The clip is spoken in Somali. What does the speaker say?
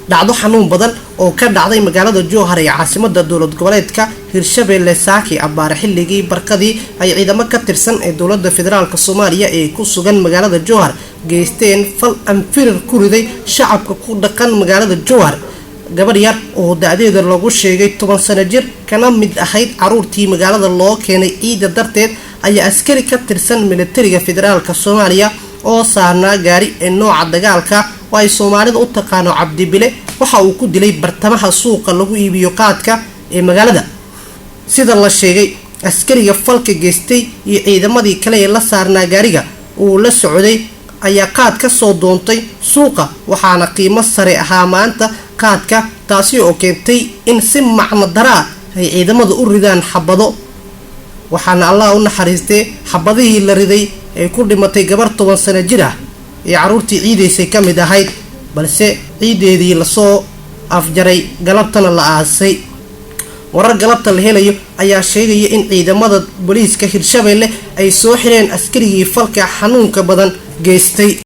dhacdo xanuun badan oo ka dhacday magaalada Jowhar ee caasimadda dowlad goboleedka Hirshabelle saaki abaar xilligii barqadii ay ciidamo ka tirsan ee dowladda federaalka Soomaaliya ee ku sugan magaalada Jowhar geysteen fal anfirir ku riday shacabka ku dhaqan magaalada Jowhar gabar yar oo da'deeda lagu sheegay 10 sano jir kana mid ahayd caruurtii magaalada loo keenay ciida darteed ayaa askari ka tirsan militariga federaalka Soomaaliya oo saarnaa gaari ee nooca dagaalka oo ay Soomaalida u taqaano Cabdi Bile waxa uu ku dilay bartamaha suuqa lagu iibiyo qaadka ee magaalada sida la sheegay askariga falka geystay iyo ciidamadii kale ee la saarnaa gaariga uu la socday ayaa qaad ka soo doontay suuqa waxaana qiimo sare ahaa maanta qaadka taasi oo keentay in si macno daraa ay ciidamadu u ridaan xabado waxaana Allah u naxariistay xabadihii la riday ee ku dhimatay gabar 10 sano jir ah ee caruurtii ciideysay ka mid ahayd balse ciideedii la soo afjaray galabtana la aasay warar galabta la helayo ayaa sheegaya in ciidamada booliiska Hirshabelle ay soo xireen askarigii falka xanuunka badan geystay